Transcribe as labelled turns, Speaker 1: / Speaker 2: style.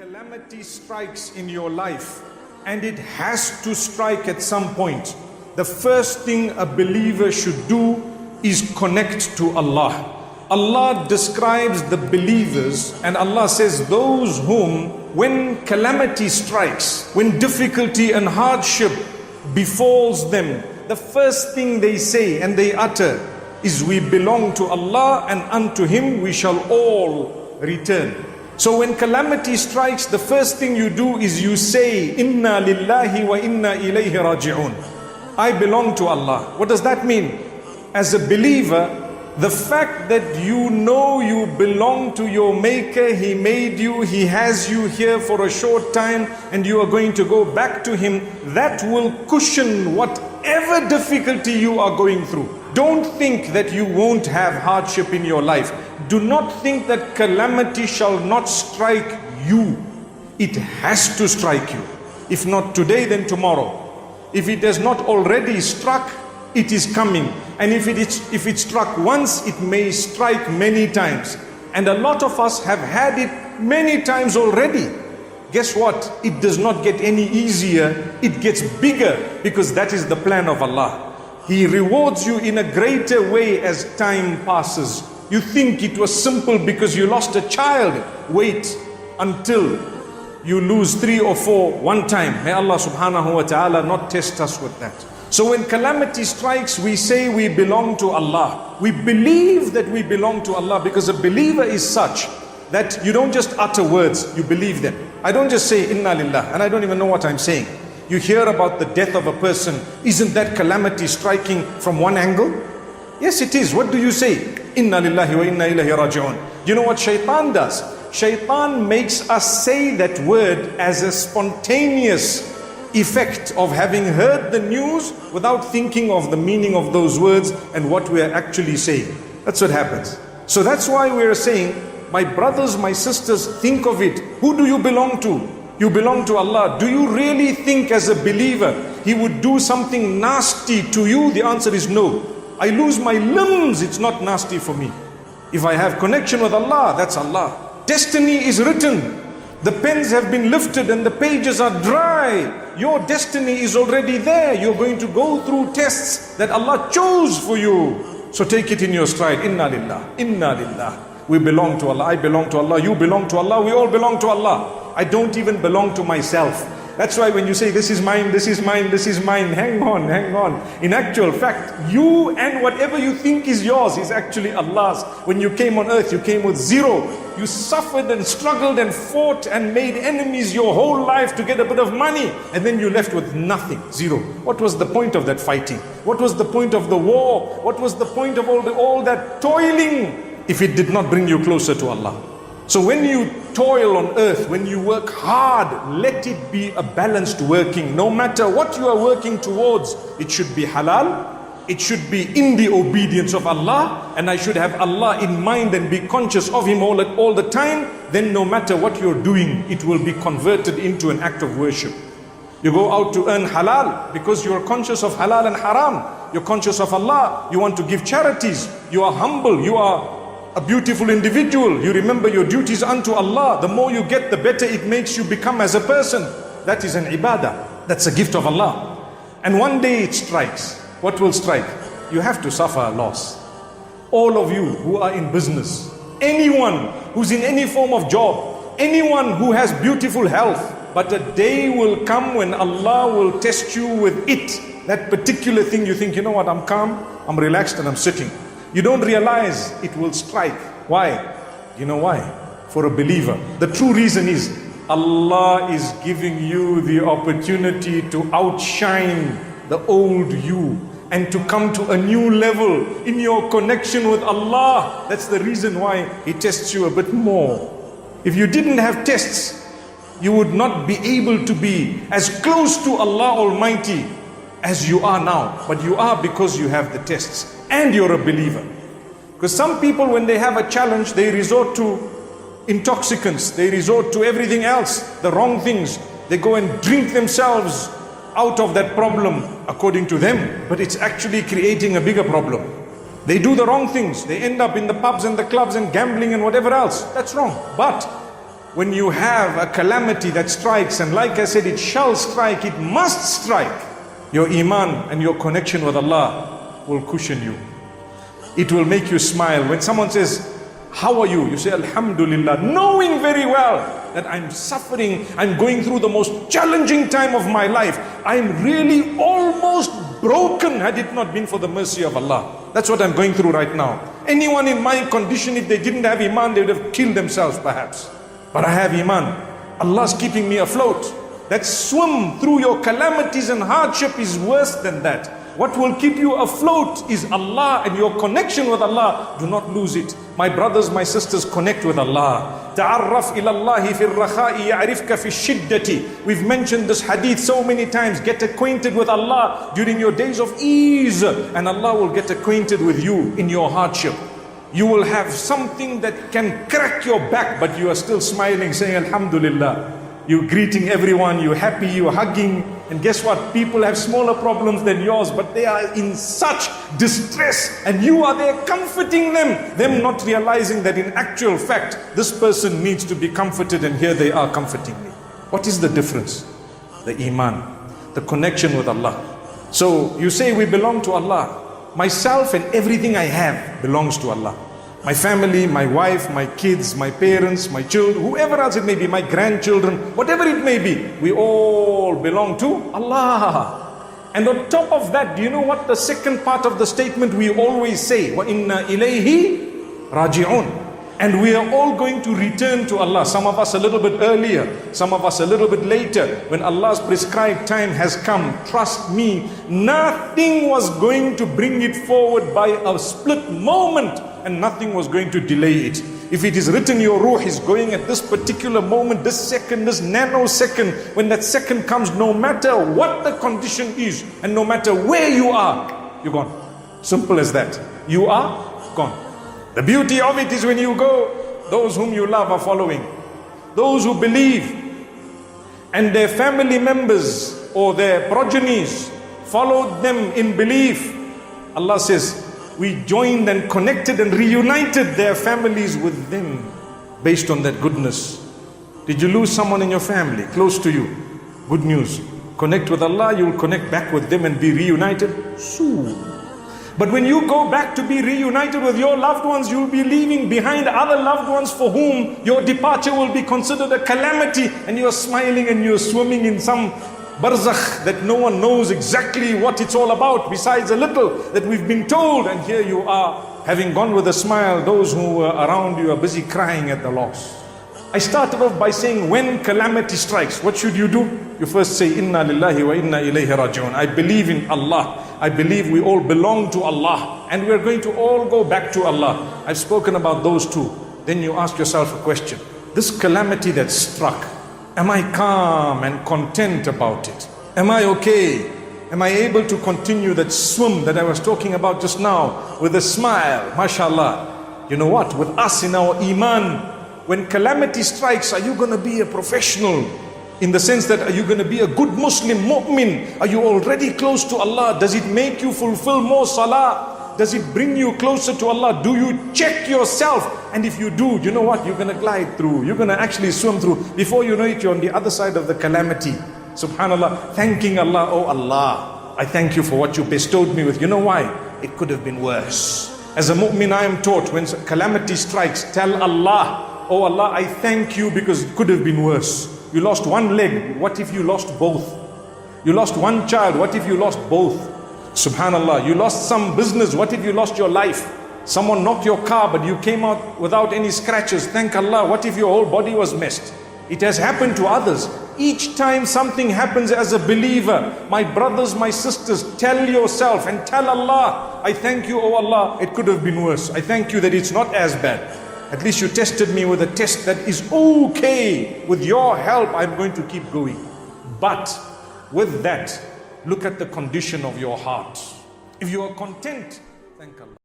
Speaker 1: calamity strikes in your life, and it has to strike at some point, the first thing a believer should do is connect to Allah. Allah describes the believers, and Allah says those whom, when calamity strikes, when difficulty and hardship befalls them, the first thing they say and they utter is, we belong to Allah and unto Him we shall all return. So when calamity strikes, the first thing you do is you say, Inna lillahi wa inna ilayhi raji'un. I belong to Allah. What does that mean? As a believer, the fact that you know you belong to your Maker, He made you, He has you here for a short time, and you are going to go back to Him, that will cushion whatever difficulty you are going through. Don't think that you won't have hardship in your life. Do not think that calamity shall not strike you. It has to strike you. If not today, then tomorrow. If it has not already struck, it is coming. And if it struck once, it may strike many times. And a lot of us have had it many times already. Guess what? It does not get any easier. It gets bigger, because that is the plan of Allah. He rewards you in a greater way as time passes. You think it was simple because you lost a child. Wait until you lose 3 or 4 one time. May Allah subhanahu wa ta'ala not test us with that. So when calamity strikes, we say we belong to Allah. We believe that we belong to Allah, because a believer is such that you don't just utter words, you believe them. I don't just say Inna lillah and I don't even know what I'm saying. You hear about the death of a person. Isn't that calamity striking from one angle? Yes, it is. What do you say? Inna lillahi wa inna ilayhi raji'un. You know what shaitan does? Shaitan makes us say that word as a spontaneous effect of having heard the news without thinking of the meaning of those words and what we are actually saying. That's what happens. So that's why we are saying, my brothers, my sisters, think of it. Who do you belong to? You belong to Allah. Do you really think as a believer He would do something nasty to you? The answer is no. I lose my limbs, it's not nasty for me. If I have connection with Allah, that's Allah. Destiny is written. The pens have been lifted and the pages are dry. Your destiny is already there. You're going to go through tests that Allah chose for you. So take it in your stride. Inna lillah, inna lillah. We belong to Allah. I belong to Allah. You belong to Allah. We all belong to Allah. I don't even belong to myself. That's why when you say this is mine, this is mine, this is mine, hang on, hang on. In actual fact, you and whatever you think is yours is actually Allah's. When you came on earth, you came with 0. You suffered and struggled and fought and made enemies your whole life to get a bit of money. And then you left with nothing, 0. What was the point of that fighting? What was the point of the war? What was the point of all that toiling if it did not bring you closer to Allah? So when you toil on earth, when you work hard, let it be a balanced working. No matter what you are working towards, it should be halal, it should be in the obedience of Allah, and I should have Allah in mind and be conscious of Him all the time. Then no matter what you're doing, it will be converted into an act of worship. You go out to earn halal because you are conscious of halal and haram. You're conscious of Allah. You want to give charities. You are humble. You are a beautiful individual. You remember your duties unto Allah. The more you get, the better it makes you become as a person. That is an ibadah. That's a gift of Allah. And one day it strikes. What will strike? You have to suffer a loss. All of you who are in business, anyone who's in any form of job, anyone who has beautiful health, but a day will come when Allah will test you with it. That particular thing you think, you know what, I'm calm, I'm relaxed and I'm sitting. You don't realize it will strike. Why? You know why? For a believer. The true reason is Allah is giving you the opportunity to outshine the old you and to come to a new level in your connection with Allah. That's the reason why He tests you a bit more. If you didn't have tests, you would not be able to be as close to Allah Almighty as you are now. But you are because you have the tests and you're a believer. Because some people, when they have a challenge, they resort to intoxicants, they resort to everything else, the wrong things. They go and drink themselves out of that problem according to them, but it's actually creating a bigger problem. They do the wrong things. They end up in the pubs and the clubs and gambling and whatever else. That's wrong. But when you have a calamity that strikes, and like I said, it shall strike, it must strike, your iman and your connection with Allah will cushion you. It will make you smile. When someone says, how are you? You say, Alhamdulillah, knowing very well that I'm suffering, I'm going through the most challenging time of my life. I'm really almost broken had it not been for the mercy of Allah. That's what I'm going through right now. Anyone in my condition, if they didn't have iman, they would have killed themselves perhaps. But I have iman. Allah's keeping me afloat. That swim through your calamities and hardship is worse than that. What will keep you afloat is Allah and your connection with Allah. Do not lose it. My brothers, my sisters, connect with Allah. Ta'arraf ila Allahi fi ar-rakha'i ya'rifka fi shiddati. We've mentioned this hadith so many times. Get acquainted with Allah during your days of ease, and Allah will get acquainted with you in your hardship. You will have something that can crack your back, but you are still smiling, saying Alhamdulillah. You're greeting everyone, you're happy, you're hugging. And guess what? People have smaller problems than yours, but they are in such distress, and you are there comforting them not realizing that in actual fact, this person needs to be comforted, and here they are comforting me. What is the difference? The iman, the connection with Allah. So you say we belong to Allah. Myself and everything I have belongs to Allah. My family, my wife, my kids, my parents, my children, whoever else it may be, my grandchildren, whatever it may be, we all belong to Allah. And on top of that, do you know what the second part of the statement we always say? وَإِنَّا إِلَيْهِ رَاجِعُونَ. And we are all going to return to Allah. Some of us a little bit earlier, some of us a little bit later. When Allah's prescribed time has come, trust me, nothing was going to bring it forward by a split moment, and nothing was going to delay it. If it is written your ruh is going at this particular moment, this second, this nanosecond, when that second comes, no matter what the condition is, and no matter where you are, you're gone. Simple as that. You are gone. The beauty of it is when you go, those whom you love are following. Those who believe and their family members or their progenies followed them in belief. Allah says, we joined and connected and reunited their families with them based on that goodness. Did you lose someone in your family, close to you? Good news. Connect with Allah, you will connect back with them and be reunited soon. But when you go back to be reunited with your loved ones, you'll be leaving behind other loved ones for whom your departure will be considered a calamity, and you're smiling and you're swimming in some barzakh that no one knows exactly what it's all about besides a little that we've been told. And here you are, having gone with a smile. Those who were around you are busy crying at the loss. I started off by saying, when calamity strikes, what should you do? You first say, Inna lillahi wa inna ilayhi raji'un. I believe in Allah. I believe we all belong to Allah, and we're going to all go back to Allah. I've spoken about those two. Then you ask yourself a question. This calamity that struck, am I calm and content about it? Am I okay? Am I able to continue that swim that I was talking about just now with a smile? MashaAllah. You know what? With us in our iman, when calamity strikes, are you going to be a professional? In the sense that, are you going to be a good Muslim, mu'min? Are you already close to Allah? Does it make you fulfill more salah? Does it bring you closer to Allah? Do you check yourself? And if you do, you know what? You're going to glide through. You're going to actually swim through. Before you know it, you're on the other side of the calamity. Subhanallah, thanking Allah. Oh Allah, I thank you for what you bestowed me with. You know why? It could have been worse. As a mu'min, I am taught, when calamity strikes, tell Allah, oh Allah, I thank you because it could have been worse. You lost one leg, what if you lost both? You lost one child, what if you lost both? Subhanallah, you lost some business, what if you lost your life? Someone knocked your car, but you came out without any scratches. Thank Allah, what if your whole body was messed? It has happened to others. Each time something happens as a believer, my brothers, my sisters, tell yourself and tell Allah, I thank you, oh Allah, it could have been worse. I thank you that it's not as bad. At least you tested me with a test that is okay. With your help, I'm going to keep going. But with that, look at the condition of your heart. If you are content, thank Allah.